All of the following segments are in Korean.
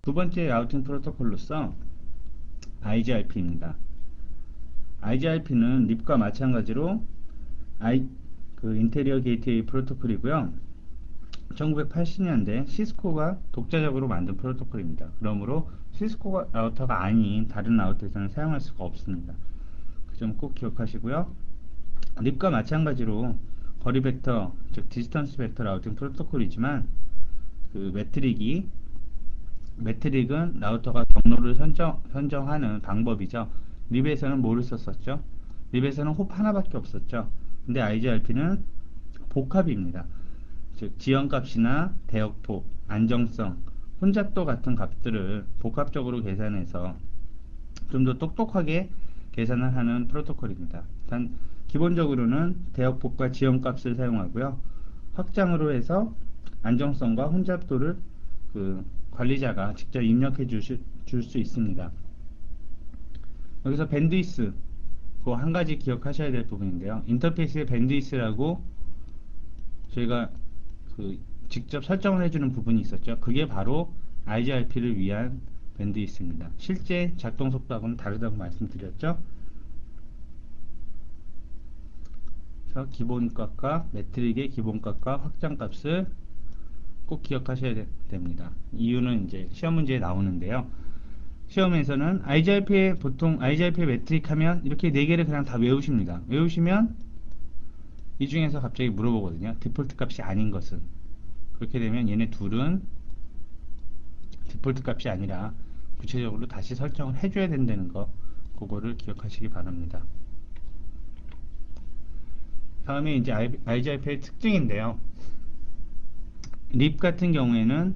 두 번째 라우팅 프로토콜로서 IGRP입니다. IGRP는 립과 마찬가지로 인테리어 게이트웨이 프로토콜이고요. 1980년대 시스코가 독자적으로 만든 프로토콜입니다. 그러므로 시스코 라우터가 아닌 다른 라우터에서는 사용할 수가 없습니다. 그 점 꼭 기억하시고요. 립과 마찬가지로 거리 벡터, 즉 디스턴스 벡터 라우팅 프로토콜이지만 그 매트릭은 라우터가 경로를 선정하는 방법이죠. 립에서는 뭐를 썼었죠? 립에서는 홉 하나밖에 없었죠. 근데 IGRP는 복합입니다. 즉 지연값이나 대역폭, 안정성, 혼잡도 같은 값들을 복합적으로 계산해서 좀 더 똑똑하게 계산을 하는 프로토콜입니다. 단 기본적으로는 대역폭과 지연값을 사용하고요. 확장으로 해서 안정성과 혼잡도를 관리자가 직접 입력해 줄 수 있습니다. 여기서 밴드위스 그 한 가지 기억하셔야 될 부분인데요. 인터페이스의 밴드위스라고 저희가 직접 설정을 해주는 부분이 있었죠. 그게 바로 IGRP를 위한 밴드위스입니다. 실제 작동 속도하고는 다르다고 말씀드렸죠. 그래서 기본값과 매트릭의 기본값과 확장값을 꼭 기억하셔야 됩니다. 이유는 이제 시험 문제에 나오는데요. 시험에서는 IGRP 매트릭 하면 이렇게 네 개를 그냥 다 외우십니다. 외우시면 이 중에서 갑자기 물어보거든요. 디폴트 값이 아닌 것은. 그렇게 되면 얘네 둘은 디폴트 값이 아니라 구체적으로 다시 설정을 해줘야 된다는 거, 그거를 기억하시기 바랍니다. 다음에 이제 IGRP의 특징인데요. 립 같은 경우에는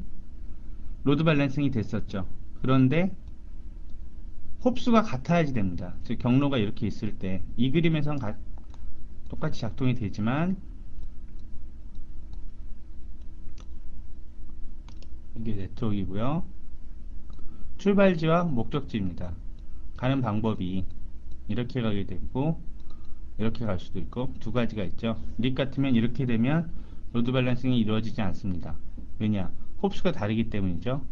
로드 밸런싱이 됐었죠. 그런데 홉수가 같아야지 됩니다. 즉 경로가 이렇게 있을 때 이 그림에선 똑같이 작동이 되지만 이게 네트워크이고요. 출발지와 목적지입니다. 가는 방법이 이렇게 가게 되고 이렇게 갈 수도 있고 두 가지가 있죠. 립 같으면 이렇게 되면 로드 밸런싱이 이루어지지 않습니다. 왜냐? 홉수가 다르기 때문이죠.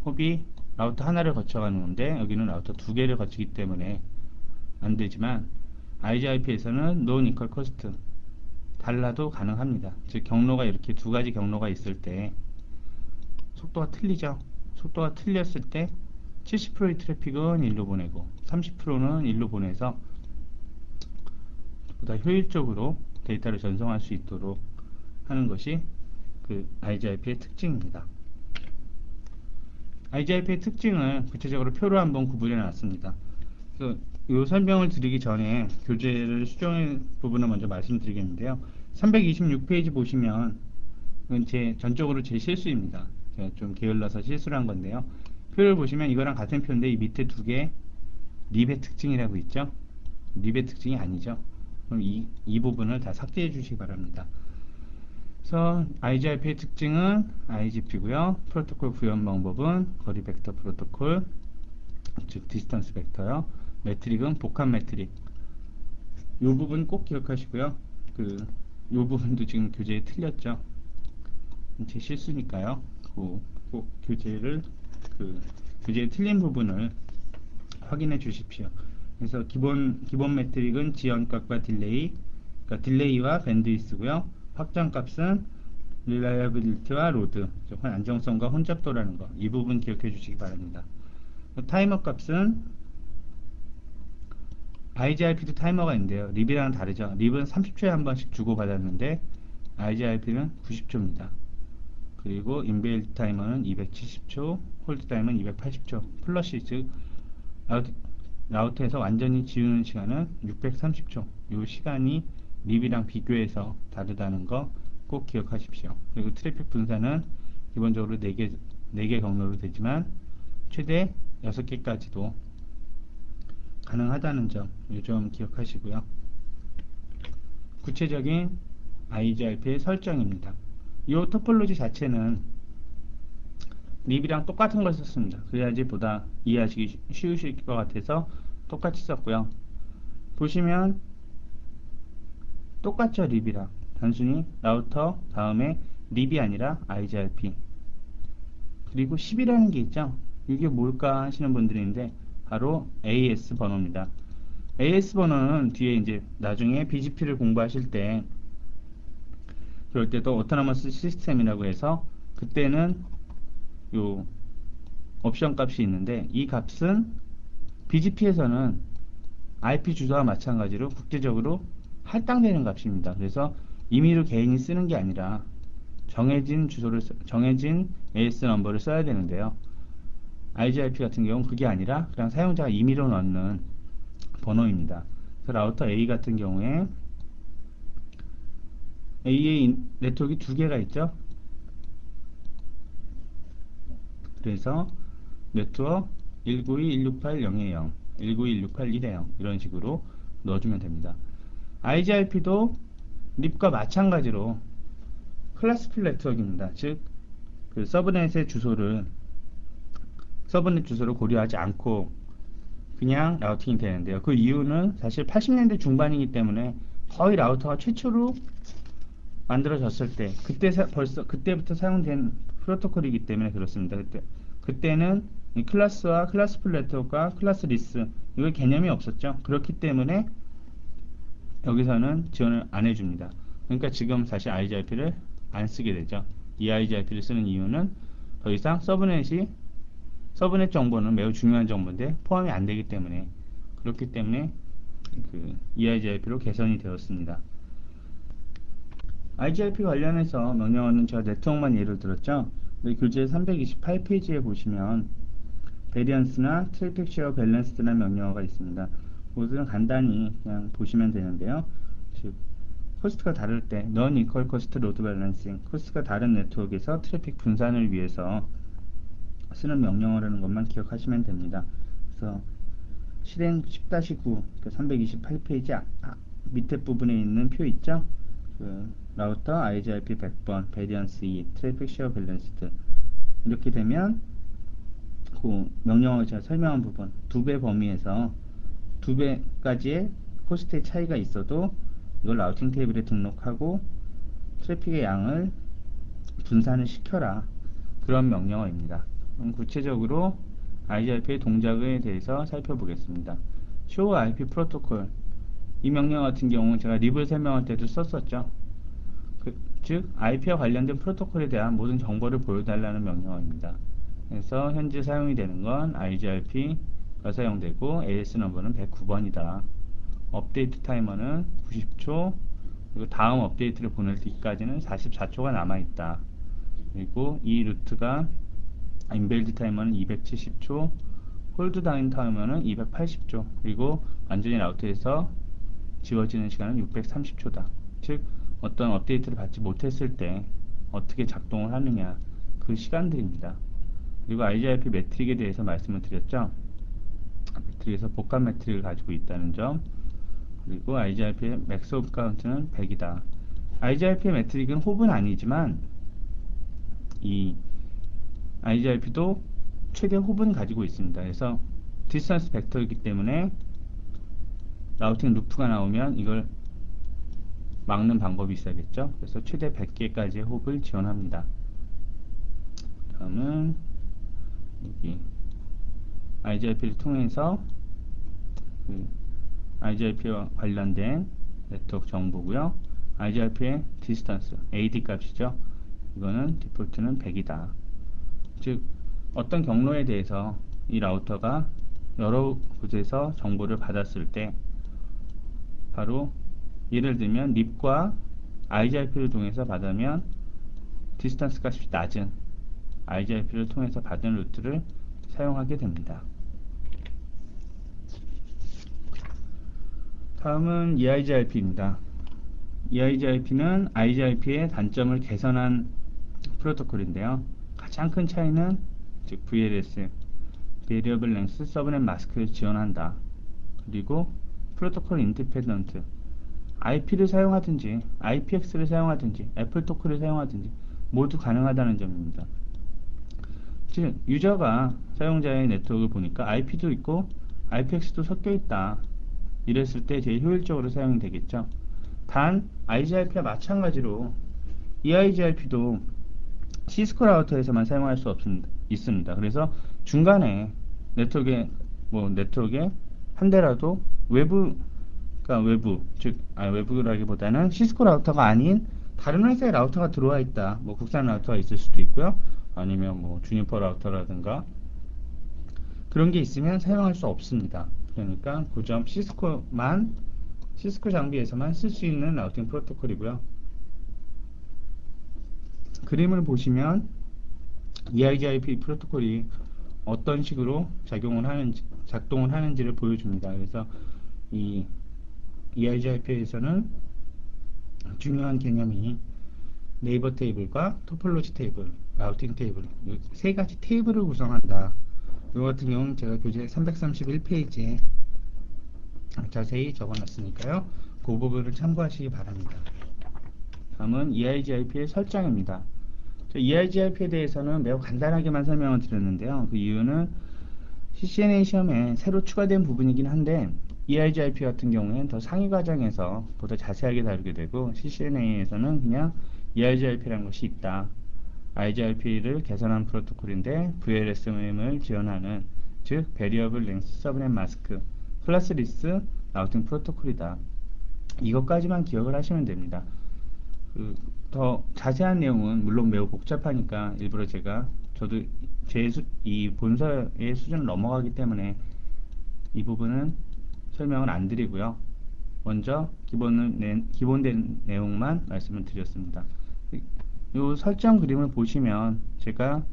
홉이 라우터 하나를 거쳐가는 건데 여기는 라우터 두 개를 거치기 때문에 안 되지만 IGRP에서는 non equal cost 달라도 가능합니다. 즉 경로가 이렇게 두 가지 경로가 있을 때 속도가 틀리죠. 속도가 틀렸을 때 70%의 트래픽은 일로 보내고 30%는 일로 보내서 보다 효율적으로 데이터를 전송할 수 있도록 하는 것이 IGRP의 특징입니다. IGRP의 특징을 구체적으로 표로 한번 구분해 놨습니다. 그래서 이 설명을 드리기 전에 교재를 수정의 부분을 먼저 말씀드리겠는데요. 326페이지 보시면 이건 전적으로 제 실수입니다. 제가 좀 게을러서 실수를 한 건데요. 표를 보시면 이거랑 같은 표인데 이 밑에 두 개 립의 특징이라고 있죠. 립의 특징이 아니죠. 그럼 이 부분을 다 삭제해 주시기 바랍니다. 그래서 IGRP의 특징은 IGP고요. 프로토콜 구현 방법은 거리 벡터 프로토콜, 즉 디스턴스 벡터요. 매트릭은 복합 매트릭. 이 부분 꼭 기억하시고요. 이 부분도 지금 교재에 틀렸죠. 제 실수니까요. 꼭 교재에 틀린 부분을 확인해 주십시오. 그래서 기본 매트릭은 지연값과 딜레이, 그러니까 딜레이와 밴드위스고요. 확장값은 릴라이어빌리티와 로드, 즉 안정성과 혼잡도라는 거, 이 부분 기억해 주시기 바랍니다. 타이머 값은 IGRP도 타이머가 있는데요. 립이랑 다르죠. 립은 30초에 한 번씩 주고받았는데 IGRP는 90초입니다. 그리고 인베일 타이머는 270초, 홀드 타임은 280초, 플러시 즉 라우터에서 완전히 지우는 시간은 630초. 이 시간이 립이랑 비교해서 다르다는 거 꼭 기억하십시오. 그리고 트래픽 분산은 기본적으로 4개 경로로 되지만 최대 6개까지도 가능하다는 점, 이 점 기억하시고요. 구체적인 IGRP의 설정입니다. 이 토폴로지 자체는 립이랑 똑같은 걸 썼습니다. 그래야지 보다 이해하시기 쉬우실 것 같아서 똑같이 썼고요. 보시면 똑같죠. 립이랑 단순히 라우터 다음에 립이 아니라 IGRP 그리고 10이라는 게 있죠. 이게 뭘까 하시는 분들인데 바로 AS 번호입니다. AS 번호는 뒤에 이제 나중에 BGP를 공부하실 때 그럴 때도 오토노머스 시스템이라고 해서 그때는 요 옵션 값이 있는데 이 값은 BGP에서는 IP 주소와 마찬가지로 국제적으로 할당되는 값입니다. 그래서 임의로 개인이 쓰는 게 아니라 정해진 주소를 정해진 AS 넘버를 써야 되는데요. IGIP 같은 경우는 그게 아니라 그냥 사용자가 임의로 넣는 번호입니다. 그래서 라우터 A 같은 경우에 A의 네트워크가 두 개가 있죠. 그래서 네트워크 192.168.0에 0, 192.168.1에 0 이런 식으로 넣어주면 됩니다. IGIP도 립과 마찬가지로 클래스풀 네트워크입니다. 즉, 그 서브넷의 주소를 서브넷 주소를 고려하지 않고 그냥 라우팅이 되는데요. 그 이유는 사실 80년대 중반이기 때문에 거의 라우터가 최초로 만들어졌을 때 벌써 그때부터 사용된 프로토콜이기 때문에 그렇습니다. 그때는 이 클래스와 클래스풀 네트워크와 클래스 리스 이걸 개념이 없었죠. 그렇기 때문에 여기서는 지원을 안 해줍니다. 그러니까 지금 사실 IGIP를 안 쓰게 되죠. 이 IGIP를 쓰는 이유는 더 이상 서브넷 정보는 매우 중요한 정보인데 포함이 안 되기 때문에 그렇기 때문에 그 EIGIP로 개선이 되었습니다. IGIP 관련해서 명령어는 제가 네트워크만 예를 들었죠. 교재 328페이지에 보시면 베리언스나 트래픽 쉐어 밸런스라는 명령어가 있습니다. 그것은 간단히 그냥 보시면 되는데요. 즉 코스트가 다를 때 non equal cost load balancing, 코스트가 다른 네트워크에서 트래픽 분산을 위해서 쓰는 명령어라는 것만 기억하시면 됩니다. 그래서 실행 10-9 328페이지 밑에 부분에 있는 표 있죠? 그 라우터 IGIP 100번, 베리언스 2, 트래픽 쉐어 밸런스드 이렇게 되면 그 명령어가 제가 설명한 부분 2배 범위에서 2배까지의 코스트의 차이가 있어도 이걸 라우팅 테이블에 등록하고 트래픽의 양을 분산을 시켜라 그런 명령어입니다. 그럼 구체적으로 IGIP의 동작에 대해서 살펴보겠습니다. Show IP 프로토콜 이 명령 같은 경우는 제가 립을 설명할 때도 썼었죠. 즉 IP와 관련된 프로토콜에 대한 모든 정보를 보여달라는 명령어입니다. 그래서 현재 사용이 되는 건 IGIP가 사용되고 AS 넘버는 109번이다. 업데이트 타이머는 90초 그리고 다음 업데이트를 보낼 때까지는 44초가 남아있다. 그리고 이 루트가 인베일드 타이머는 270초 홀드 다운 타이머는 280초 그리고 완전히 라우터에서 지워지는 시간은 630초다. 즉 어떤 업데이트를 받지 못했을 때 어떻게 작동을 하느냐 그 시간들입니다. 그리고 IGIP 매트릭에 대해서 말씀을 드렸죠. 매트릭에서 복합 매트릭을 가지고 있다는 점 그리고 IGIP의 맥스 오브 카운트는 100이다. IGIP의 매트릭은 홉은 아니지만 이 IGIP도 최대 홉은 가지고 있습니다. 그래서 디스턴스 벡터이기 때문에 라우팅 루프가 나오면 이걸 막는 방법이 있어야겠죠. 그래서 최대 100개까지의 홉을 지원합니다. 다음은 여기 IGIP를 통해서 IGIP와 관련된 네트워크 정보고요. IGIP의 디스턴스 AD 값이죠. 이거는 디폴트는 100이다. 즉 어떤 경로에 대해서 이 라우터가 여러 곳에서 정보를 받았을 때 바로 예를 들면 립과 IGIP를 통해서 받으면 디스턴스 값이 낮은 IGIP를 통해서 받은 루트를 사용하게 됩니다. 다음은 EIGRP입니다. EIGRP는 IGIP의 단점을 개선한 프로토콜인데요. 가장 큰 차이는 즉 VLS, Variable Length Subnet Mask를 지원한다. 그리고 프로토콜 인디펜던트, IP를 사용하든지 IPX를 사용하든지 애플토크를 사용하든지 모두 가능하다는 점입니다. 즉 유저가 사용자의 네트워크를 보니까 IP도 있고 IPX도 섞여 있다. 이랬을 때 제일 효율적으로 사용이 되겠죠. 단 IGIP와 마찬가지로 EIGRP도 시스코 라우터에서만 사용할 수 없습니다. 있습니다. 그래서 중간에 네트워크에 한 대라도 외부라기보다는 시스코 라우터가 아닌 다른 회사의 라우터가 들어와 있다. 뭐 국산 라우터가 있을 수도 있고요. 아니면 뭐 주니퍼 라우터라든가 그런 게 있으면 사용할 수 없습니다. 그러니까 그 점 시스코 장비에서만 쓸 수 있는 라우팅 프로토콜이고요. 그림을 보시면 EIGRP 프로토콜이 어떤 식으로 작동을 하는지를 보여줍니다. 그래서 이 EIGRP에서는 중요한 개념이 네이버 테이블과 토폴로지 테이블, 라우팅 테이블 이 세 가지 테이블을 구성한다. 이거 같은 경우는 제가 교재 331페이지에 자세히 적어놨으니까요. 그 부분을 참고하시기 바랍니다. 다음은 EIGRP의 설정입니다. EIGRP에 대해서는 매우 간단하게만 설명을 드렸는데요. 그 이유는 CCNA 시험에 새로 추가된 부분이긴 한데 EIGRP 같은 경우에는 더 상위 과정에서 보다 자세하게 다루게 되고 CCNA에서는 그냥 EIGRP라는 것이 있다. IGRP를 개선한 프로토콜인데 VLSM을 지원하는 즉 Variable Length Subnet Mask 클래스리스 라우팅 프로토콜이다. 이것까지만 기억을 하시면 됩니다. 더 자세한 내용은 물론 매우 복잡하니까 일부러 저도 이 본서의 수준을 넘어가기 때문에 이 부분은 설명을 안 드리고요. 먼저 기본된 내용만 말씀을 드렸습니다. 이 설정 그림을 보시면 제가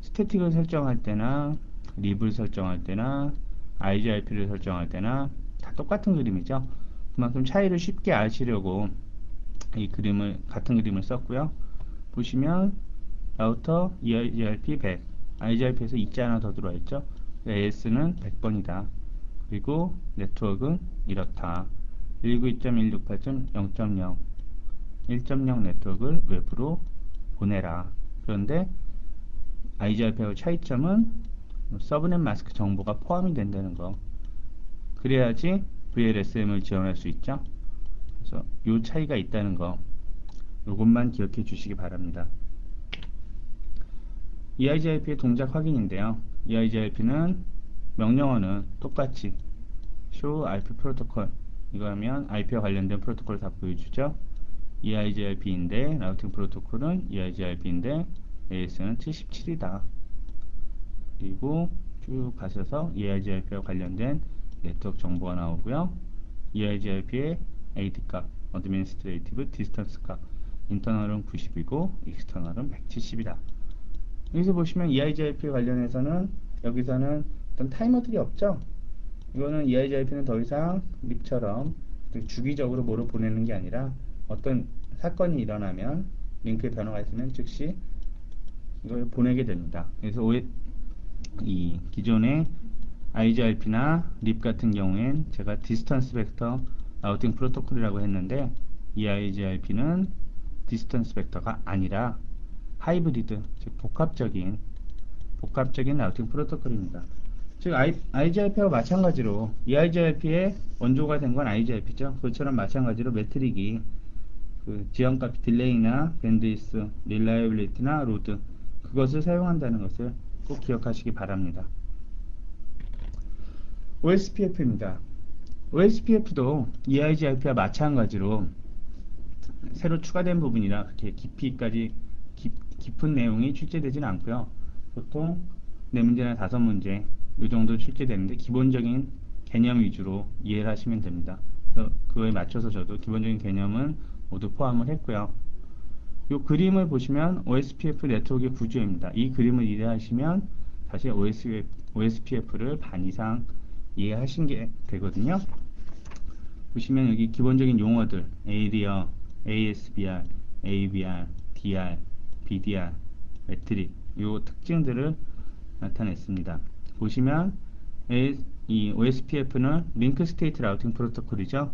스태틱을 설정할 때나 립을 설정할 때나 IGRP를 설정할 때나 다 똑같은 그림이죠. 그만큼 차이를 쉽게 아시려고 같은 그림을 썼고요. 보시면 라우터 EIGRP 100, IGRP에서 2자 하나 더 들어와 있죠. AS는 100번이다. 그리고 네트워크는 이렇다. 192.168.0.0 1.0 네트워크를 외부로 보내라. 그런데 IGRP하고 차이점은 서브넷 마스크 정보가 포함이 된다는 거. 그래야지 VLSM을 지원할 수 있죠. 그래서 이 차이가 있다는 거. 이것만 기억해 주시기 바랍니다. EIGRP의 동작 확인인데요. EIGRP는 명령어는 똑같이 show IP 프로토콜 이거 하면 IP와 관련된 프로토콜을 다 보여주죠. EIGRP인데 라우팅 프로토콜은 EIGRP인데 AS는 77이다. 그리고 쭉 가셔서 EIGRP와 관련된 네트워크 정보가 나오고요. EIGRP의 AD 값, Administrative Distance 값, 인터널은 90이고 익스터널은 170이다. 여기서 보시면 EIGRP 관련해서는 여기서는 어떤 타이머들이 없죠. 이거는 EIGRP는 더 이상 립처럼 주기적으로 뭐로 보내는 게 아니라 어떤 사건이 일어나면 링크에 변화가 있으면 즉시 이걸 보내게 됩니다. 그래서 이 기존의 IGRP나 립 같은 경우엔 제가 디스턴스 벡터 라우팅 프로토콜이라고 했는데 이 IGRP는 디스턴스 벡터가 아니라 하이브리드, 즉 복합적인 라우팅 프로토콜입니다. 즉 IGRP와 마찬가지로 이 IGRP의 원조가 된 건 IGRP죠. 그것처럼 마찬가지로 매트릭이 지연값 딜레이나 밴드위스, 릴라이빌리티나 로드 그것을 사용한다는 것을 꼭 기억하시기 바랍니다. OSPF입니다. OSPF도 EIGRP와 마찬가지로 새로 추가된 부분이라 그렇게 깊은 내용이 출제되지는 않고요. 보통 4문제나 5문제 이 정도 출제되는데 기본적인 개념 위주로 이해를 하시면 됩니다. 그래서 그거에 맞춰서 저도 기본적인 개념은 모두 포함을 했고요. 이 그림을 보시면 OSPF 네트워크의 구조입니다. 이 그림을 이해하시면 사실 OSPF를 반 이상 이해하신 게 되거든요. 보시면 여기 기본적인 용어들 에이리어, ASBR, ABR, DR, BDR, 매트릭 이 특징들을 나타냈습니다. 보시면 이 OSPF는 링크 스테이트 라우팅 프로토콜이죠.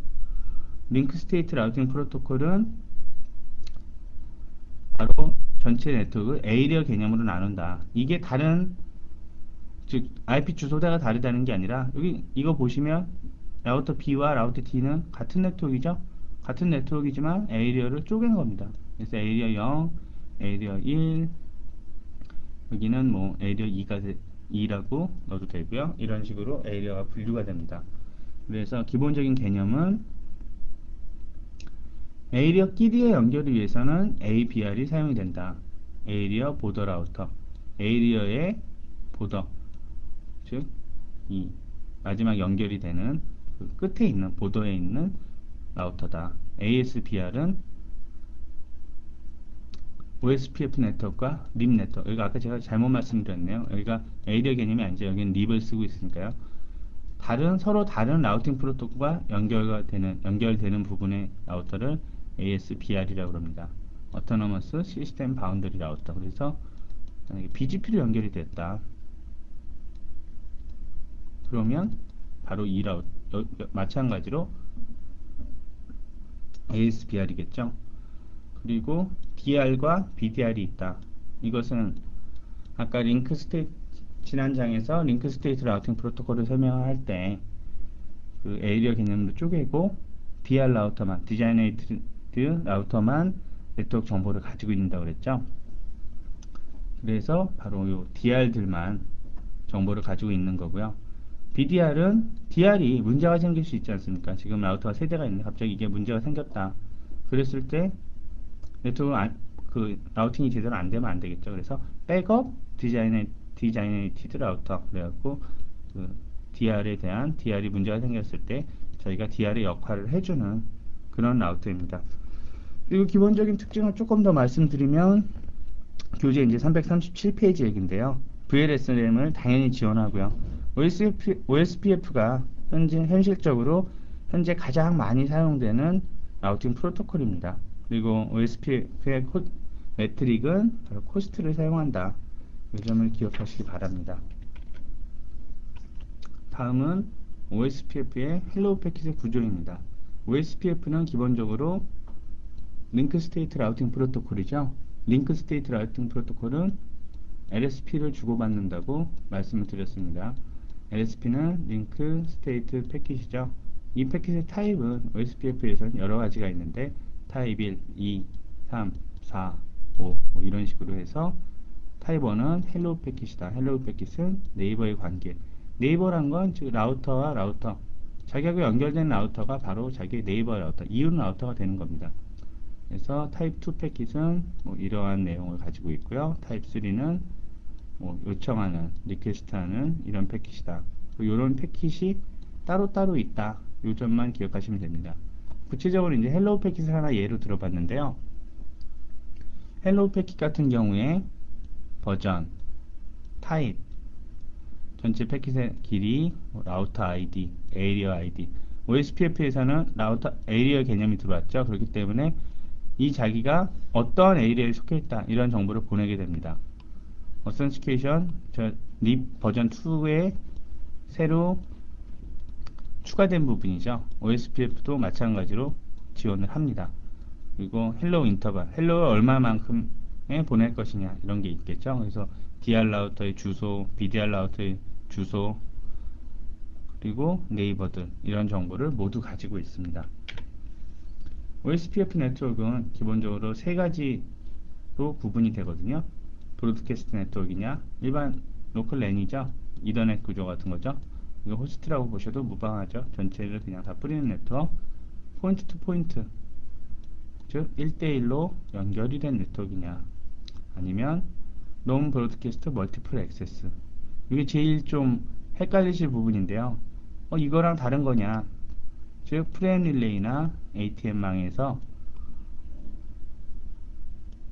링크 스테이트 라우팅 프로토콜은 바로 전체 네트워크 에이리어 개념으로 나눈다. 이게 즉 IP 주소대가 다르다는 게 아니라 여기 이거 보시면 라우터 B와 라우터 D는 같은 네트워크이죠. 같은 네트워크이지만 에이리어를 쪼갠 겁니다. 그래서 에이리어 0, 에이리어 1 여기는 뭐 에리어 2라고 넣어도 되고요. 이런 식으로 에리어가 분류가 됩니다. 그래서 기본적인 개념은 에리어끼리의 연결을 위해서는 ABR이 사용이 된다. 에리어 보더 라우터. 에리어의 보더, 즉 이 마지막 연결이 되는 그 끝에 있는 보더에 있는 라우터다. ASBR은 OSPF 네트워크와 립 네트워크. 여기가 아까 제가 잘못 말씀드렸네요. 여기가 에리어 개념이 아니죠. 여기는 립을 쓰고 있으니까요. 서로 다른 라우팅 프로토콜과 연결되는 부분의 라우터를 ASBR이라고 합니다. Autonomous System Boundary Router. 그래서 만약에 BGP로 연결이 됐다. 그러면 바로 이 라우터, 마찬가지로 ASBR이겠죠. 그리고 DR과 BDR이 있다. 이것은 아까 지난 장에서 링크 스테이트 라우팅 프로토콜을 설명할 때 그 에리어 개념으로 쪼개고 DR 라우터만, 디자이네이티드 라우터만 네트워크 정보를 가지고 있는다고 그랬죠. 그래서 바로 요 DR들만 정보를 가지고 있는 거고요. DR이 문제가 생길 수 있지 않습니까? 지금 라우터가 세 대가 있는데 갑자기 이게 문제가 생겼다. 그랬을 때 네트워크 그 라우팅이 제대로 안 되면 안 되겠죠. 그래서 백업 디자이네이티드 라우터 그래갖고 그 DR이 문제가 생겼을 때 저희가 DR의 역할을 해주는 그런 라우터입니다. 그리고 기본적인 특징을 조금 더 말씀드리면 교재 이제 337페이지 얘기인데요. VLSM을 당연히 지원하고요. OSPF가 현실적으로 현재 가장 많이 사용되는 라우팅 프로토콜입니다. 그리고 OSPF의 매트릭은 바로 코스트를 사용한다. 이 점을 기억하시기 바랍니다. 다음은 OSPF의 헬로우 패킷의 구조입니다. OSPF는 기본적으로 링크 스테이트 라우팅 프로토콜이죠. 링크 스테이트 라우팅 프로토콜은 LSP를 주고받는다고 말씀을 드렸습니다. LSP는 링크 스테이트 패킷이죠. 이 패킷의 타입은 OSPF에서는 여러 가지가 있는데 타입 1, 2, 3, 4, 5 뭐 이런 식으로 해서 타입 1은 헬로우 패킷이다. 헬로우 패킷은 네이버의 관계. 네이버란 건 즉 라우터와 라우터, 자기하고 연결된 라우터가 바로 자기의 네이버 라우터, 이웃 라우터가 되는 겁니다. 그래서 타입 2 패킷은 뭐 이러한 내용을 가지고 있고요. 타입 3는 뭐 요청하는, 리퀘스트하는 이런 패킷이다. 이런 패킷이 따로따로 있다. 이 점만 기억하시면 됩니다. 구체적으로 이제 헬로우 패킷을 하나 예로 들어봤는데요. 헬로우 패킷 같은 경우에 버전, 타입, 전체 패킷의 길이, 라우터 아이디, 에리어 아이디. OSPF에서는 라우터 에리어 개념이 들어왔죠. 그렇기 때문에 이 자기가 어떠한 에리어에 속해 있다 이런 정보를 보내게 됩니다. 어센티케이션 립 버전 2에 새로 추가된 부분이죠. OSPF도 마찬가지로 지원을 합니다. 그리고 헬로우 인터벌, 헬로우 얼마만큼에 보낼 것이냐 이런 게 있겠죠. 그래서 DR 라우터의 주소, BDR 라우터의 주소, 그리고 네이버들 이런 정보를 모두 가지고 있습니다. OSPF 네트워크는 기본적으로 세 가지로 구분이 되거든요. 브로드캐스트 네트워크이냐, 일반 로컬 랜이죠. 이더넷 구조 같은 거죠. 이거 호스트라고 보셔도 무방하죠. 전체를 그냥 다 뿌리는 네트워크. 포인트 투 포인트, 즉 1대1로 연결이 된 네트워크이냐, 아니면 논 브로드캐스트 멀티플 액세스. 이게 제일 좀 헷갈리실 부분인데요. 이거랑 다른 거냐, 즉 프레임 릴레이나 ATM망에서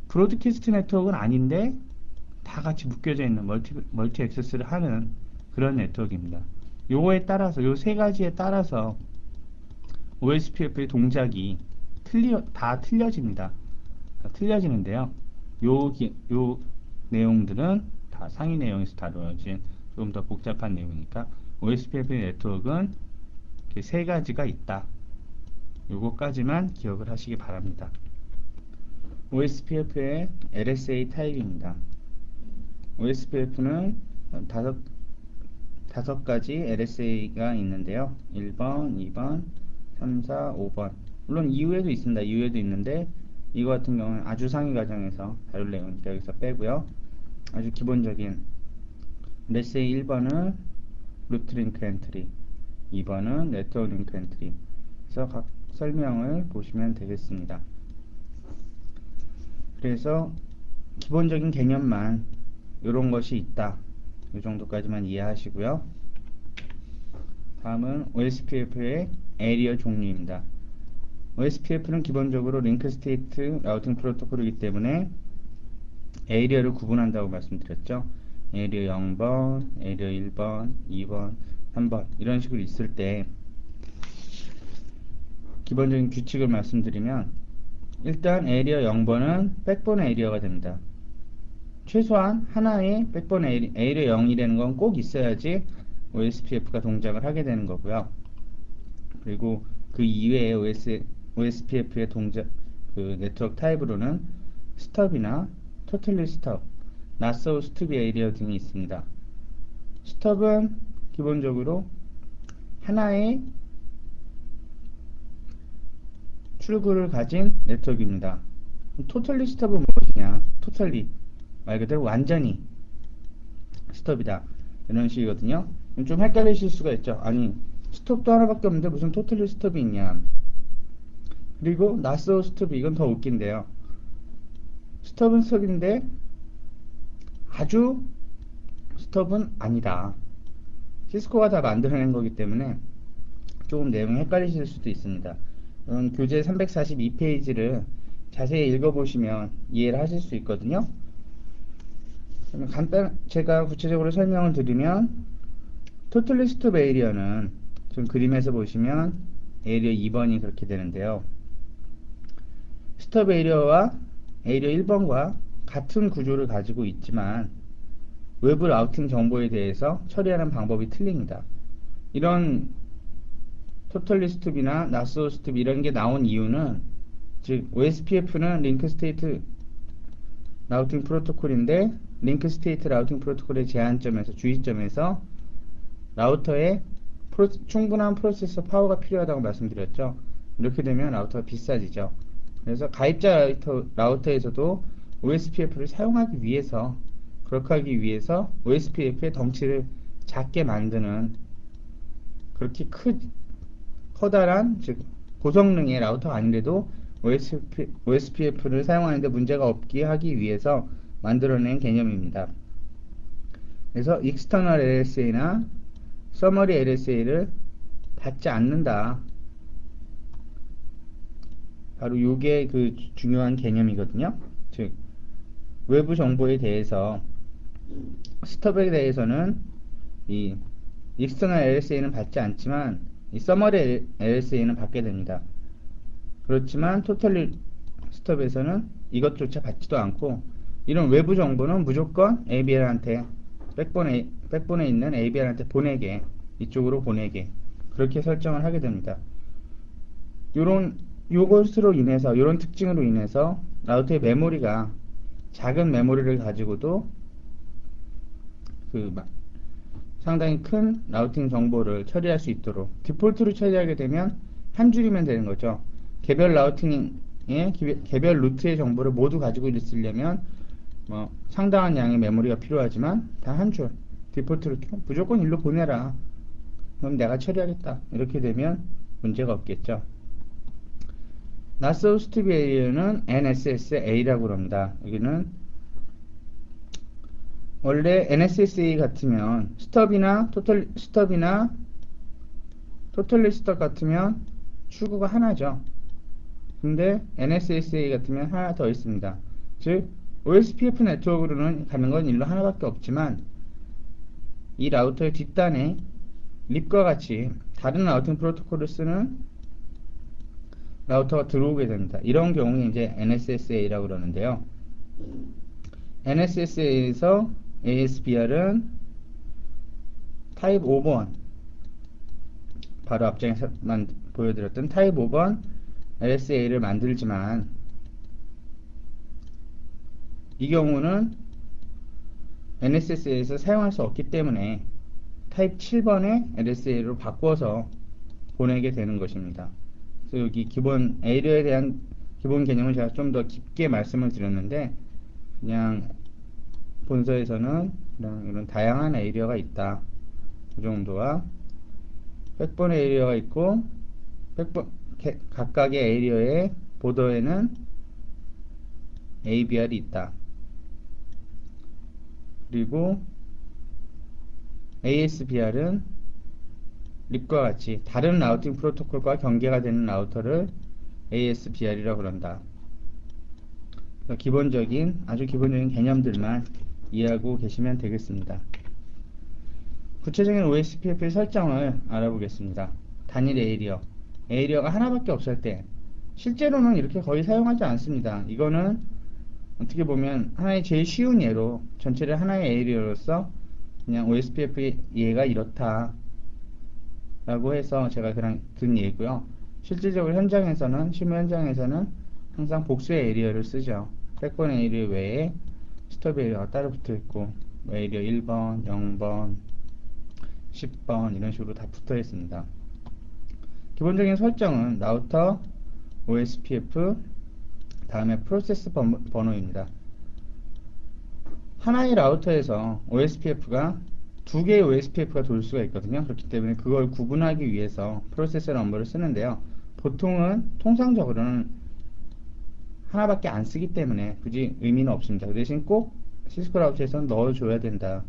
브로드캐스트 네트워크는 아닌데 다 같이 묶여져 있는 멀티 액세스를 하는 그런 네트워크입니다. 요거에 따라서 요 세 가지에 따라서 OSPF의 동작이 다 틀려집니다. 다 틀려지는데요. 요 내용들은 다 상위 내용에서 다루어진 좀 더 복잡한 내용이니까 OSPF 네트워크는 이렇게 세 가지가 있다. 요거까지만 기억을 하시기 바랍니다. OSPF의 LSA 타입입니다. OSPF는 다섯 가지 LSA가 있는데요. 1번, 2번, 3, 4, 5번. 물론 이후에도 있습니다. 이후에도 있는데 이거 같은 경우는 아주 상위 과정에서 다룰 내용이니까 여기서 빼고요. 아주 기본적인 레스의 1번은 루트 링크 엔트리, 2번은 네트워크 링크 엔트리. 그래서 각 설명을 보시면 되겠습니다. 그래서 기본적인 개념만 이런 것이 있다, 이 정도까지만 이해하시고요. 다음은 OSPF의 에리어 종류입니다. OSPF는 기본적으로 링크 스테이트 라우팅 프로토콜이기 때문에 에리어를 구분한다고 말씀드렸죠. 에리어 0번, 에리어 1번, 2번, 3번 이런 식으로 있을 때 기본적인 규칙을 말씀드리면, 일단 에리어 0번은 백본 에리어가 됩니다. 최소한 하나의 백본 에리어 0이라는 건 꼭 있어야지 OSPF가 동작을 하게 되는 거고요. 그리고 그 이외에 OSPF의 동작, 그 네트워크 타입으로는 스톱이나 토틀리 스톱, 낫소 스톱 에리어 등이 있습니다. 스톱은 기본적으로 하나의 출구를 가진 네트워크입니다. 토털리 스톱은 무엇이냐? 토털리 말 그대로 완전히 스톱이다, 이런 식이거든요. 좀 헷갈리실 수가 있죠. 아니, 스톱도 하나밖에 없는데 무슨 토털리 스톱이 있냐. 그리고 나스 스톱, 이건 더 웃긴데요. 스톱은 스톱인데 아주 스톱은 아니다. 시스코가 다 만들어낸 거기 때문에 조금 내용이 헷갈리실 수도 있습니다. 교재 342페이지를 자세히 읽어보시면 이해를 하실 수 있거든요. 제가 구체적으로 설명을 드리면, 토틀리 스톱 에리어는 지금 그림에서 보시면 에리어 2번이 그렇게 되는데요. 스톱 에리어와 에리어 1번과 같은 구조를 가지고 있지만 외부 라우팅 정보에 대해서 처리하는 방법이 틀립니다. 이런 토털리 스톱이나 나스 스톱 이런 게 나온 이유는, 즉 OSPF는 링크 스테이트 라우팅 프로토콜인데 링크 스테이트 라우팅 프로토콜의 제한점에서, 주의점에서 라우터에 충분한 프로세서 파워가 필요하다고 말씀드렸죠. 이렇게 되면 라우터가 비싸지죠. 그래서 가입자 라우터에서도 OSPF를 사용하기 위해서, 그렇게 하기 위해서 OSPF의 덩치를 작게 만드는, 그렇게 커다란, 즉 고성능의 라우터가 아니래도 OSPF를 사용하는데 문제가 없게 하기 위해서 만들어낸 개념입니다. 그래서 익스터널 LSA나 서머리 LSA를 받지 않는다. 바로 이게 그 중요한 개념이거든요. 즉 외부 정보에 대해서, 스톱에 대해서는 이 익스터널 LSA는 받지 않지만 이 서머리 LSA는 받게 됩니다. 그렇지만 토털리 스톱에서는 이것조차 받지도 않고, 이런 외부 정보는 무조건 ABL한테, 백본에 있는 ABL한테 보내게, 이쪽으로 보내게, 그렇게 설정을 하게 됩니다. 요것으로 인해서, 요런 특징으로 인해서 라우터의 메모리가 작은 메모리를 가지고도 상당히 큰 라우팅 정보를 처리할 수 있도록, 디폴트로 처리하게 되면 한 줄이면 되는 거죠. 개별 라우팅의 개별 루트의 정보를 모두 가지고 있으려면 상당한 양의 메모리가 필요하지만 다 한 줄, 디폴트로 무조건 일로 보내라, 그럼 내가 처리하겠다, 이렇게 되면 문제가 없겠죠. 나스 스톱 에리어는 NSSA라고 합니다. 여기는 원래 NSSA 같으면 스톱이나 토털리 스톱 같으면 출구가 하나죠. 근데 NSSA 같으면 하나 더 있습니다. 즉 OSPF 네트워크로는 가는 건 일로 하나밖에 없지만, 이 라우터의 뒷단에 립과 같이 다른 라우팅 프로토콜을 쓰는 라우터가 들어오게 됩니다. 이런 경우에 이제 NSSA라고 그러는데요. NSSA에서 ASBR은 타입 5번, 바로 앞장에서만 보여드렸던 타입 5번 LSA를 만들지만, 이 경우는 NSSA에서 사용할 수 없기 때문에 타입 7번의 LSA로 바꿔서 보내게 되는 것입니다. 그래서 여기 기본 에리어에 대한 기본 개념을 제가 좀 더 깊게 말씀을 드렸는데, 그냥 본서에서는 이런 다양한 에리어가 있다. 그 정도와 백본 에리어가 있고 각각의 에리어의 보더에는 ABR이 있다. 그리고 ASBR은 립과 같이 다른 라우팅 프로토콜과 경계가 되는 라우터를 ASBR이라고 그런다. 아주 기본적인 개념들만 이해하고 계시면 되겠습니다. 구체적인 OSPF 설정을 알아보겠습니다. 단일 에이리어가 하나밖에 없을 때 실제로는 이렇게 거의 사용하지 않습니다. 이거는 어떻게 보면 하나의 제일 쉬운 예로 전체를 하나의 에이리어로서 그냥 OSPF 예가 이렇다 라고 해서 제가 그냥 든 예고요. 실질적으로 실무 현장에서는 항상 복수의 에리어를 쓰죠. 백본 에리어 외에 스톱 에리어가 따로 붙어 있고 에리어 1번, 0번, 10번 이런 식으로 다 붙어 있습니다. 기본적인 설정은 라우터 OSPF 다음에 프로세스 번호입니다. 하나의 라우터에서 OSPF가 두 개의 OSPF가 돌 수가 있거든요. 그렇기 때문에 그걸 구분하기 위해서 프로세서 넘버를 쓰는데요. 보통은 통상적으로는 하나밖에 안 쓰기 때문에 굳이 의미는 없습니다. 그 대신 꼭 시스코 라우터에서는 넣어줘야 된다.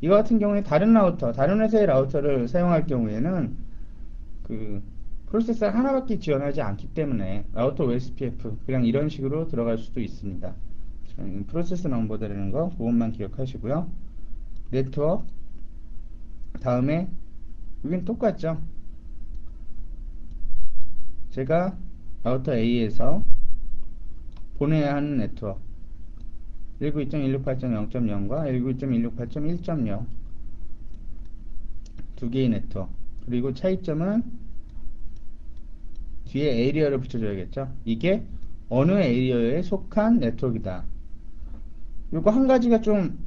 이거 같은 경우에 다른 회사의 라우터를 사용할 경우에는 그 프로세서 하나밖에 지원하지 않기 때문에 라우터 OSPF 그냥 이런 식으로 들어갈 수도 있습니다. 프로세스 넘버라는 거 그것만 기억하시고요. 네트워크 다음에 여긴 똑같죠. 제가 라우터 A에서 보내야 하는 네트워크 192.168.0.0과 192.168.1.0 두 개의 네트워크 그리고 차이점은 뒤에 에리어를 붙여줘야겠죠. 이게 어느 에리어에 속한 네트워크이다. 요거 한 가지가 좀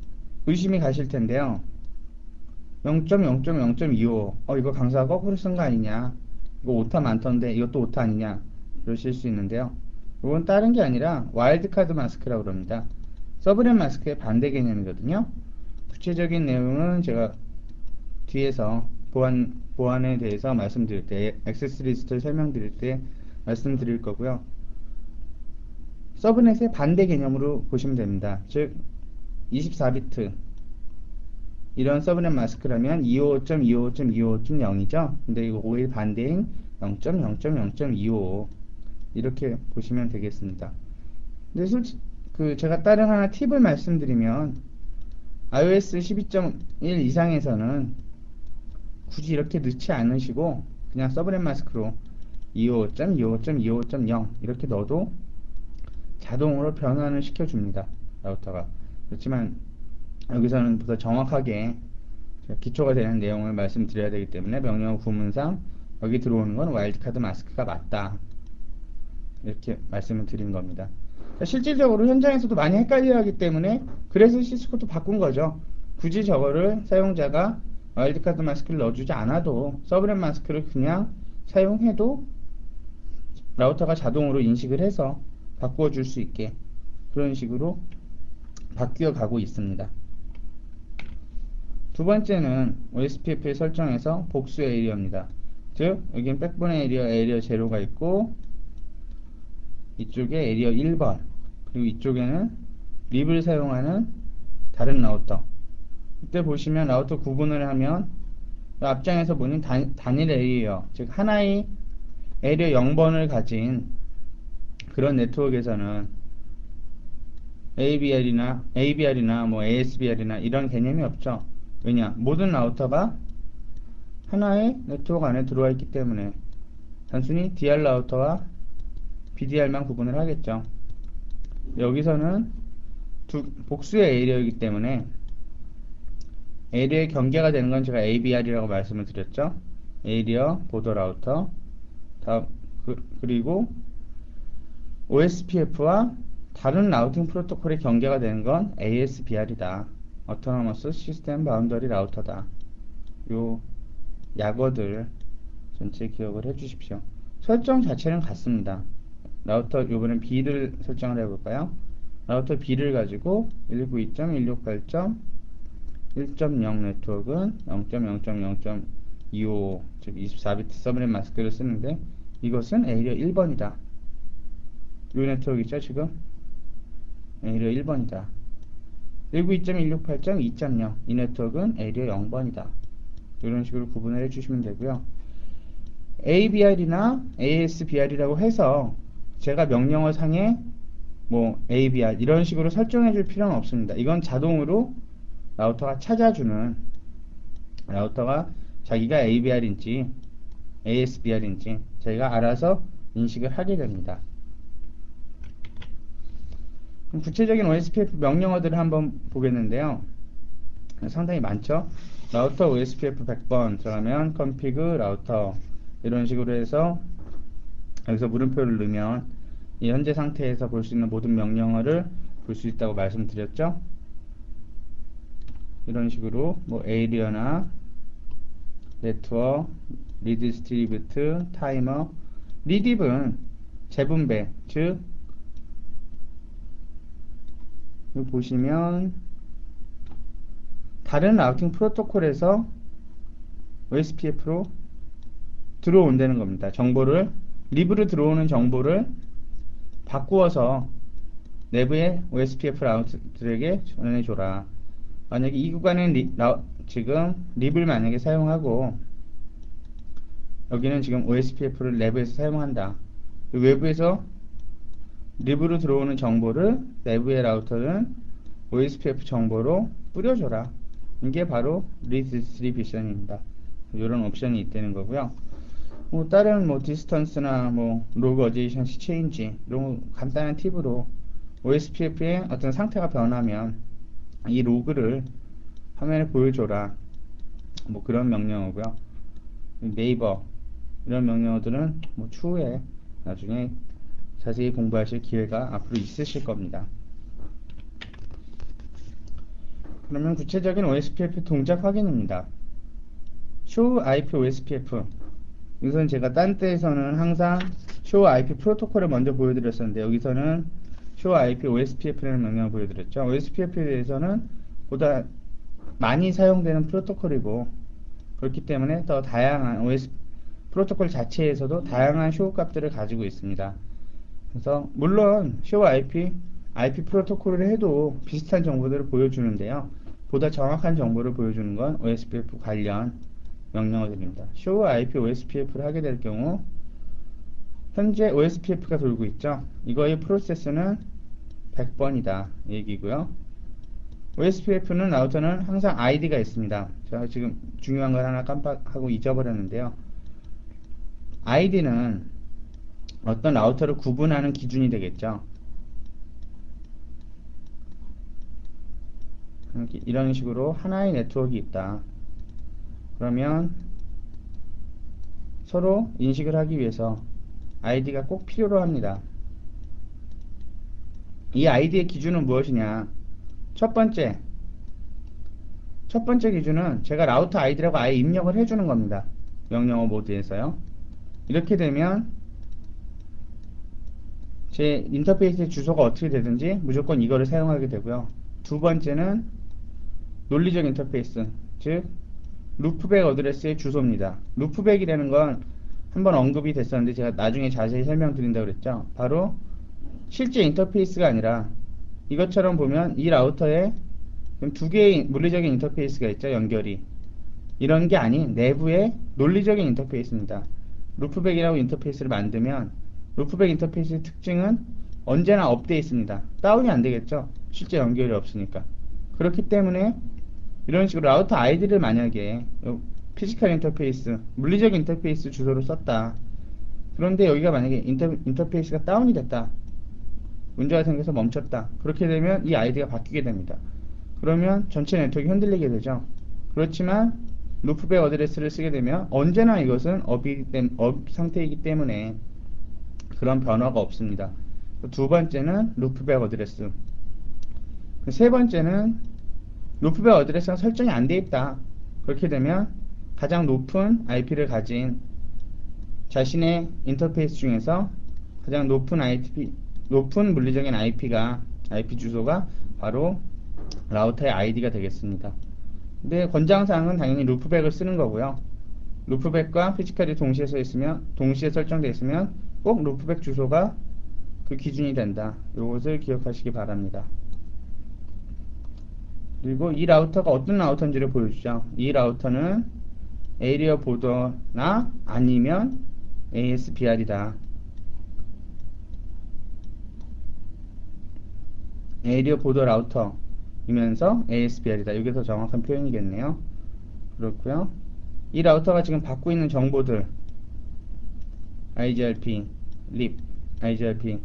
의심이 가실 텐데요. 0.0.0.25 이거 강사가 거꾸로 쓴 거 아니냐, 이거 오타 많던데 이것도 오타 아니냐 그러실 수 있는데요. 이건 다른 게 아니라 와일드카드 마스크라고 그럽니다. 서브넷 마스크의 반대 개념이거든요. 구체적인 내용은 제가 뒤에서 보안에 대해서 말씀드릴 때, 액세스 리스트를 설명드릴 때 말씀드릴 거고요. 서브넷의 반대 개념으로 보시면 됩니다. 즉 24비트 이런 서브넷 마스크라면 255.255.255.0이죠. 근데 이거 5일 반대인 0.0.0.25 이렇게 보시면 되겠습니다. 근데 제가 다른 하나 팁을 말씀드리면 iOS 12.1 이상에서는 굳이 이렇게 넣지 않으시고 그냥 서브넷 마스크로 255.255.255.0 이렇게 넣어도 자동으로 변환을 시켜줍니다. 라우터가. 그렇지만 여기서는 더 정확하게 기초가 되는 내용을 말씀드려야 되기 때문에 명령 구문상 여기 들어오는 건 와일드카드 마스크가 맞다. 이렇게 말씀을 드린 겁니다. 실질적으로 현장에서도 많이 헷갈려 하기 때문에 그래서 시스코도 바꾼 거죠. 굳이 저거를 사용자가 와일드카드 마스크를 넣어주지 않아도 서브넷 마스크를 그냥 사용해도 라우터가 자동으로 인식을 해서 바꾸어 줄 수 있게 그런 식으로 바뀌어 가고 있습니다. 두 번째는 OSPF의 설정에서 복수 에리어입니다. 즉 여기는 백본 에리어 제로가 있고 이쪽에 에리어 1번 그리고 이쪽에는 립을 사용하는 다른 라우터. 이때 보시면 라우터 구분을 하면 앞장에서 보는 단일 에리어, 즉 하나의 에리어 0번을 가진 그런 네트워크에서는 ABR이나 뭐 ASBR이나 이런 개념이 없죠. 왜냐? 모든 라우터가 하나의 네트워크 안에 들어와 있기 때문에 단순히 DR 라우터와 BDR만 구분을 하겠죠. 여기서는 복수의 에리어이기 때문에 에리어의 경계가 되는 건 제가 ABR이라고 말씀을 드렸죠. 에리어 보더 라우터 그리고 OSPF와 다른 라우팅 프로토콜의 경계가 되는 건 ASBR이다. Autonomous System Boundary Router다. 요 약어들 전체 기억을 해주십시오. 설정 자체는 같습니다. 라우터 요번엔 B를 설정을 해볼까요? 라우터 B를 가지고 192.168.1.0 네트워크는 0.0.0.25 즉 24비트 서브넷 마스크를 쓰는데 이것은 에이리어 1번이다. 이 네트워크 있죠 지금? 에이리어 1번이다. 192.168.2.0 이 네트워크는 에이리어 0번이다. 이런 식으로 구분을 해주시면 되고요. ABR이나 ASBR이라고 해서 제가 명령어 상에 뭐 ABR 이런 식으로 설정해 줄 필요는 없습니다. 이건 자동으로 라우터가 찾아주는, 라우터가 자기가 ABR인지 ASBR인지 자기가 알아서 인식을 하게 됩니다. 그럼 구체적인 OSPF 명령어들을 한번 보겠는데요. 상당히 많죠. 라우터 OSPF 100번 들어가면 config 라우터 이런 식으로 해서 여기서 물음표를 넣으면 이 현재 상태에서 볼 수 있는 모든 명령어를 볼 수 있다고 말씀드렸죠. 이런 식으로 뭐 에이리어나 네트워크, 리디스트리뷰트, 타이머, 리딥은 재분배, 즉 여기 보시면 다른 라우팅 프로토콜에서 OSPF로 들어온다는 겁니다. 정보를 립으로 들어오는 정보를 바꾸어서 내부의 OSPF 라우터들에게 전해줘라. 만약에 이 구간은 지금 립을 만약에 사용하고 여기는 지금 OSPF를 내부에서 사용한다. 외부에서 립으로 들어오는 정보를 내부의 라우터는 OSPF 정보로 뿌려줘라. 이게 바로 리디스트리뷰션입니다. 이런 옵션이 있다는 거고요. 뭐 다른 뭐 디스턴스나 뭐 로그 어제이션시 체인지 이런 간단한 팁으로 OSPF의 어떤 상태가 변하면 이 로그를 화면에 보여줘라. 뭐 그런 명령어고요. 네이버 이런 명령어들은 뭐 추후에 나중에 자세히 공부하실 기회가 앞으로 있으실 겁니다. 그러면 구체적인 OSPF 동작 확인입니다. show IP OSPF 여기서는 제가 딴 때에서는 항상 show IP 프로토콜을 먼저 보여드렸었는데 여기서는 show IP OSPF라는 명령을 보여드렸죠. OSPF에 대해서는 보다 많이 사용되는 프로토콜이고 그렇기 때문에 더 다양한 프로토콜 자체에서도 다양한 show 값들을 가지고 있습니다. 그래서 물론 show IP 프로토콜을 해도 비슷한 정보들을 보여주는데요. 보다 정확한 정보를 보여주는 건 OSPF 관련 명령어들입니다. show IP OSPF를 하게 될 경우 현재 OSPF가 돌고 있죠. 이거의 프로세스는 100번이다 얘기고요. OSPF는 라우터는 항상 ID가 있습니다. 제가 지금 중요한 걸 하나 깜빡하고 잊어버렸는데요. ID는 어떤 라우터를 구분하는 기준이 되겠죠. 이런 식으로 하나의 네트워크가 있다. 그러면 서로 인식을 하기 위해서 ID가 꼭 필요로 합니다. 이 ID의 기준은 무엇이냐? 첫 번째 기준은 제가 라우터 ID라고 아예 입력을 해주는 겁니다. 명령어 모드에서요. 이렇게 되면 제 인터페이스의 주소가 어떻게 되든지 무조건 이거를 사용하게 되고요. 두 번째는 논리적 인터페이스, 즉 루프백 어드레스의 주소입니다. 루프백이라는 건 한번 언급이 됐었는데 제가 나중에 자세히 설명드린다고 그랬죠. 바로 실제 인터페이스가 아니라 이것처럼 보면 이 라우터에 두 개의 물리적인 인터페이스가 있죠. 연결이. 이런 게 아닌 내부의 논리적인 인터페이스입니다. 루프백이라고 인터페이스를 만들면 루프백 인터페이스의 특징은 언제나 업데이트입니다. 다운이 안 되겠죠. 실제 연결이 없으니까. 그렇기 때문에 이런 식으로 라우터 아이디를 만약에 피지컬 인터페이스, 물리적 인터페이스 주소로 썼다. 그런데 여기가 만약에 인터페이스가 다운이 됐다. 문제가 생겨서 멈췄다. 그렇게 되면 이 아이디가 바뀌게 됩니다. 그러면 전체 네트워크가 흔들리게 되죠. 그렇지만 루프백 어드레스를 쓰게 되면 언제나 이것은 업 상태이기 때문에 그런 변화가 없습니다. 두 번째는 루프백 어드레스. 세 번째는 루프백 어드레스가 설정이 안 돼 있다. 그렇게 되면 가장 높은 IP를 가진 자신의 인터페이스 중에서 가장 높은 물리적인 IP가 IP 주소가 바로 라우터의 아이디가 되겠습니다. 근데 권장사항은 당연히 루프백을 쓰는 거고요. 루프백과 피지컬이 동시에 설정되어 있으면 꼭 루프백 주소가 그 기준이 된다. 이것을 기억하시기 바랍니다. 그리고 이 라우터가 어떤 라우터인지를 보여주죠. 이 라우터는 에리어 보더나 아니면 ASBR이다. 에리어 보더 라우터이면서 ASBR이다. 이게 더 정확한 표현이겠네요. 그렇고요. 이 라우터가 지금 받고 있는 정보들 IGRP, RIP, IGRP,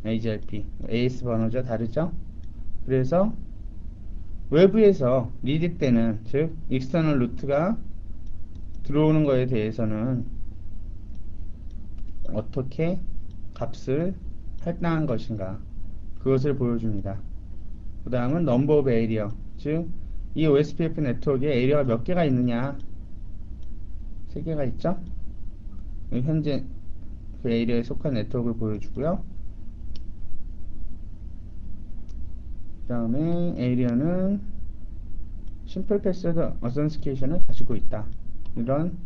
IGRP, AS 번호죠. 다르죠? 그래서 외부에서 리딕되는 즉 익스터널 루트가 들어오는 거에 대해서는 어떻게 값을 할당한 것인가 그것을 보여줍니다. 그 다음은 넘버 오브 에리어 즉 이 OSPF 네트워크에 에리어가 몇 개가 있느냐 3개가 있죠? 현재 그 에리어에 속한 네트워크를 보여주고요. 그 다음에 에리어는 심플 패스워드 어센티케이션을 가지고 있다. 이런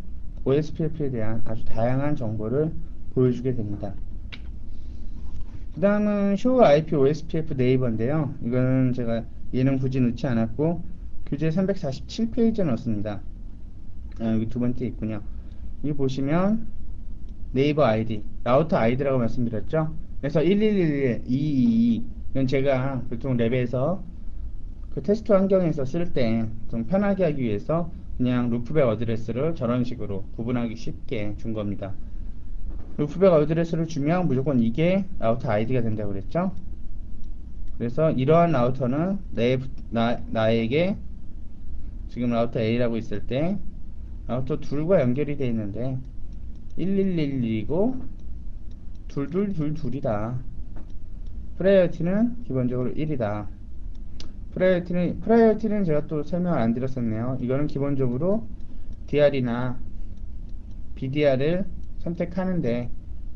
OSPF에 대한 아주 다양한 정보를 보여주게 됩니다. 그 다음은 Show IP OSPF 네이버인데요. 이거는 제가 얘는 굳이 넣지 않았고 교재 347페이지에 넣었습니다. 여기 두 번째 있군요. 여기 보시면 네이버 아이디, 라우터 아이디라고 말씀드렸죠. 그래서 1111, 222 이건 제가 보통 랩에서 그 테스트 환경에서 쓸 때 좀 편하게 하기 위해서 그냥 루프백 어드레스를 저런 식으로 구분하기 쉽게 준 겁니다. 루프백 어드레스를 주면 무조건 이게 라우터 아이디가 된다고 그랬죠. 그래서 이러한 라우터는 나에게 지금 라우터 A라고 있을 때 라우터 둘과 연결이 되어 있는데 1111이고 둘이다. 프라이어티는 기본적으로 1이다. 프라이어티는 제가 또 설명을 안 드렸었네요. 이거는 기본적으로 DR이나 BDR을 선택하는데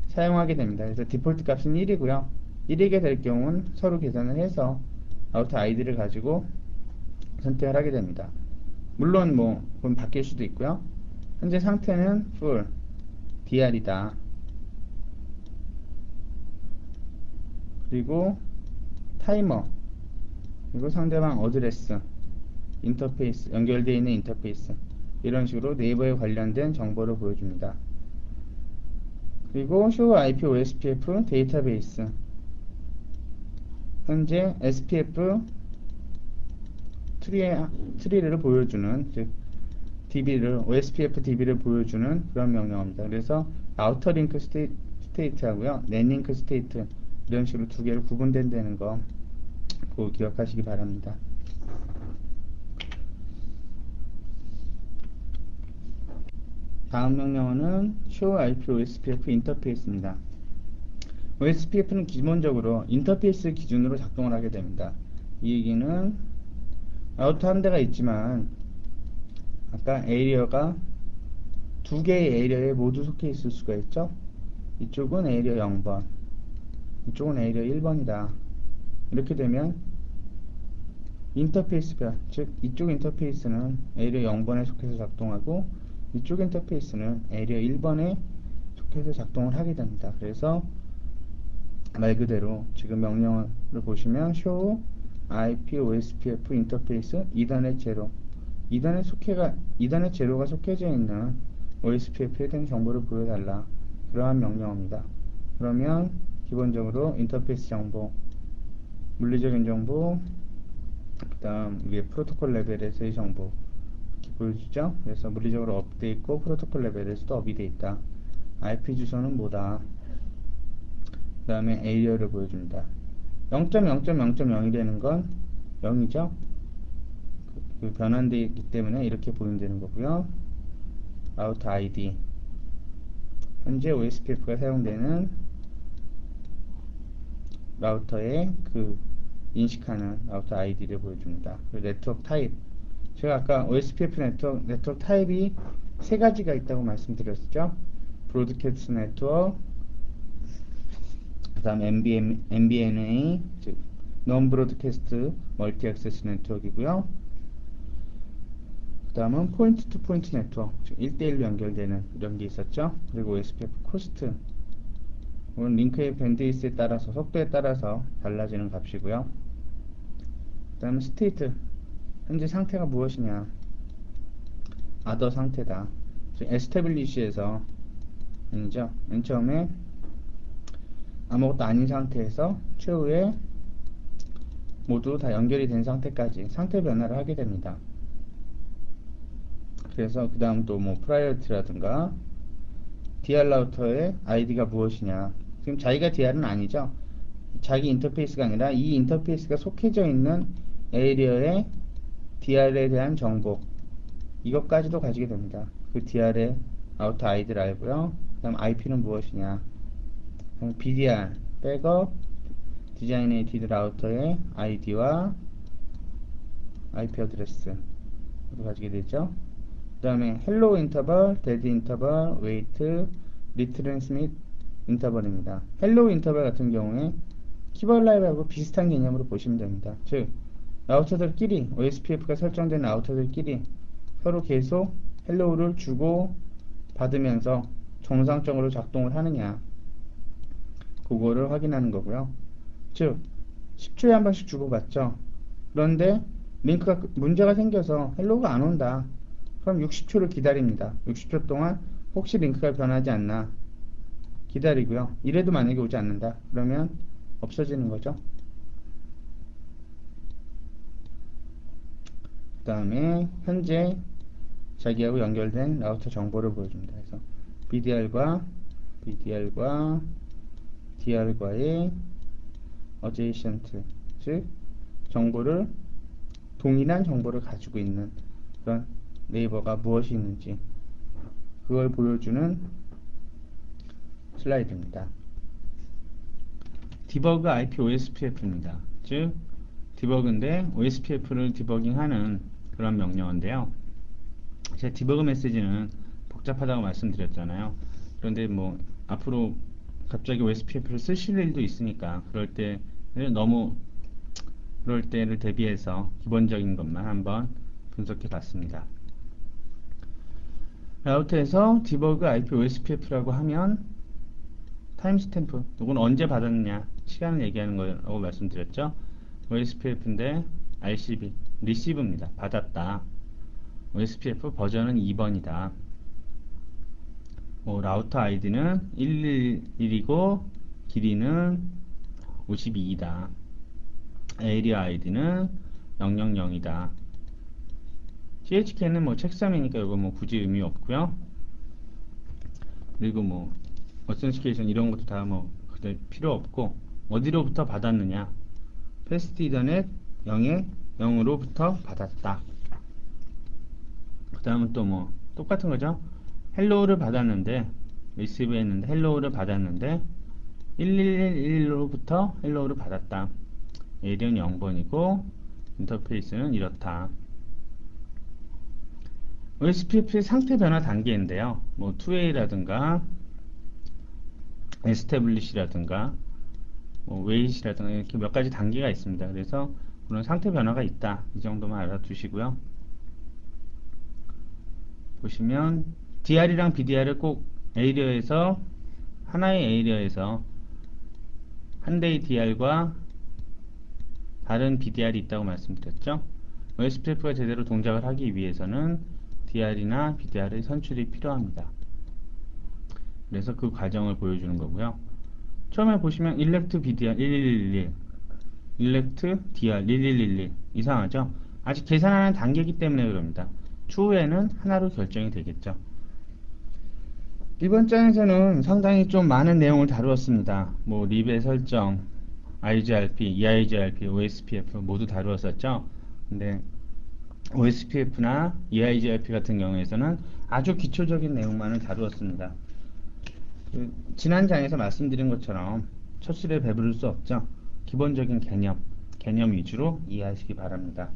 사용하게 됩니다. 그래서 디폴트 값은 1이고요. 1이게 될 경우는 서로 계산을 해서 라우터 아이디를 가지고 선택을 하게 됩니다. 물론 그건 바뀔 수도 있고요. 현재 상태는 full DR이다. 그리고 타이머 그리고 상대방 어드레스 인터페이스 연결되어 있는 인터페이스 이런 식으로 네이버에 관련된 정보를 보여줍니다. 그리고 show IP OSPF 데이터베이스 현재 SPF 트리를 보여주는 즉 OSPF DB를 보여주는 그런 명령어입니다. 그래서 아우터 링크 스테이트하고요 넷 링크 스테이트 이런 식으로 두 개를 구분된다는 거 꼭 기억하시기 바랍니다. 다음 명령어는 show IP OSPF 인터페이스입니다. OSPF는 기본적으로 인터페이스 기준으로 작동을 하게 됩니다. 이 얘기는 라우터 한 대가 있지만 아까 에리어가 두 개의 에리어에 모두 속해 있을 수가 있죠. 이쪽은 에리어 0번 이쪽은 에리어 1번이다. 이렇게 되면 인터페이스가 즉 이쪽 인터페이스는 에리어 0번에 속해서 작동하고 이쪽 인터페이스는 에리어 1번에 속해서 작동을 하게 됩니다. 그래서 말 그대로 지금 명령을 보시면 show IP OSPF 인터페이스 이더넷 제로 이더넷 제로가 속해져 있는 OSPF에 대한 정보를 보여달라. 그러한 명령어입니다. 그러면 기본적으로 인터페이스 정보, 물리적인 정보, 그 다음 위에 프로토콜 레벨에서의 정보 이렇게 보여주죠. 그래서 물리적으로 업돼 있고 프로토콜 레벨에서도 업이 돼 있다. IP 주소는 뭐다. 그 다음에 에리어를 보여줍니다. 0.0.0.0이 되는 건 0이죠. 그 변환되어 있기 때문에 이렇게 보인다는 거고요. 라우터 ID 현재 OSPF가 사용되는 라우터의 그 인식하는 라우터 ID를 보여줍니다. 그리고 네트워크 타입 제가 아까 OSPF 네트워크 타입이 세 가지가 있다고 말씀드렸죠. 브로드캐스트 네트워크 그 다음 MBNA 즉 non broadcast 멀티 액세스 네트워크이고요. 그 다음은 포인트 투 포인트 네트워크, 1대1로 연결되는 이런 게 있었죠. 그리고 OSPF 코스트, 이건 링크의 밴드위스에 따라서, 속도에 따라서 달라지는 값이고요. 그 다음에 스테이트, 현재 상태가 무엇이냐, other 상태다. 에스태블리시에서 아니죠. 맨 처음에 아무것도 아닌 상태에서 최후에 모두 다 연결이 된 상태까지 상태 변화를 하게 됩니다. 그래서 그 다음 또 뭐 프라이어티라든가 DR 라우터의 아이디가 무엇이냐, 지금 자기가 DR은 아니죠. 자기 인터페이스가 아니라 이 인터페이스가 속해져 있는 에리어의 DR에 대한 정보, 이것까지도 가지게 됩니다. 그 DR의 라우터 아이디를 알고요. 그 다음 IP는 무엇이냐, BDR, 백업 디자이네이티드 라우터의 아이디와 IP 어드레스를 가지게 되죠. 그 다음에 헬로 인터벌, 데드 인터벌, 웨이트, 리트랜스밋 인터벌입니다. 헬로 인터벌 같은 경우에 키벌 라이브하고 비슷한 개념으로 보시면 됩니다. 즉 라우터들끼리, OSPF가 설정된 라우터들끼리 서로 계속 헬로우를 주고 받으면서 정상적으로 작동을 하느냐, 그거를 확인하는 거고요. 즉 10초에 한 번씩 주고받죠. 그런데 링크가 문제가 생겨서 헬로우가 안 온다. 그럼 60초를 기다립니다. 60초 동안 혹시 링크가 변하지 않나 기다리고요. 이래도 만약에 오지 않는다, 그러면 없어지는 거죠. 그 다음에 현재 자기하고 연결된 라우터 정보를 보여줍니다. 그래서 BDR과 DR과의 adjacent, 즉 정보를, 동일한 정보를 가지고 있는 그런 네이버가 무엇이 있는지 그걸 보여주는 슬라이드입니다. 디버그 IP OSPF입니다. 즉 디버그인데 OSPF를 디버깅하는 그런 명령어인데요. 제 디버그 메시지는 복잡하다고 말씀드렸잖아요. 그런데 뭐 앞으로 갑자기 OSPF를 쓰실 일도 있으니까 그럴 때를 대비해서 기본적인 것만 한번 분석해 봤습니다. 라우터에서 디버그 IP OSPF라고 하면 타임스탬프, 이건 언제 받았느냐, 시간을 얘기하는 거라고 말씀드렸죠. OSPF인데 RCB, 리시브입니다. 받았다. OSPF 버전은 2번이다. 라우터 아이디는 111이고 길이는 52이다. 에리아 아이디는 000이다. THK는 뭐 책삼이니까 이거 뭐 굳이 의미 없고요. 그리고 뭐 어센티케이션 이런 것도 다 뭐 그때 필요 없고, 어디로부터 받았느냐, 패스트 이더넷 0에 0으로부터 받았다. 그 다음은 또 뭐 똑같은 거죠. 헬로우를 받았는데, 리시브 했는데 헬로우를 받았는데 1111로부터 헬로우를 받았다. 에리어는 0번이고 인터페이스는 이렇다. OSPF의 상태 변화 단계인데요. 뭐 2A라든가 에스태블리시라든가 뭐 웨이시라든가 이렇게 몇 가지 단계가 있습니다. 그래서 그런 상태 변화가 있다, 이 정도만 알아두시고요. 보시면 DR이랑 BDR을 꼭 에이리어에서, 하나의 에이리어에서 한 대의 DR과 다른 BDR이 있다고 말씀드렸죠. OSPF가 제대로 동작을 하기 위해서는 DR이나 BDR의 선출이 필요합니다. 그래서 그 과정을 보여주는 거고요. 처음에 보시면 일렉트 BDR 1111, 일렉트 DR 1111 이상하죠? 아직 계산하는 단계이기 때문에 그럽니다. 추후에는 하나로 결정이 되겠죠. 이번 장에서는 상당히 좀 많은 내용을 다루었습니다. 뭐 립의 설정, IGRP, EIGRP, OSPF 모두 다루었었죠. 근데 OSPF나 EIGRP 같은 경우에서는 아주 기초적인 내용만을 다루었습니다. 지난 장에서 말씀드린 것처럼 첫 실에 배부를 수 없죠. 기본적인 개념 위주로 이해하시기 바랍니다.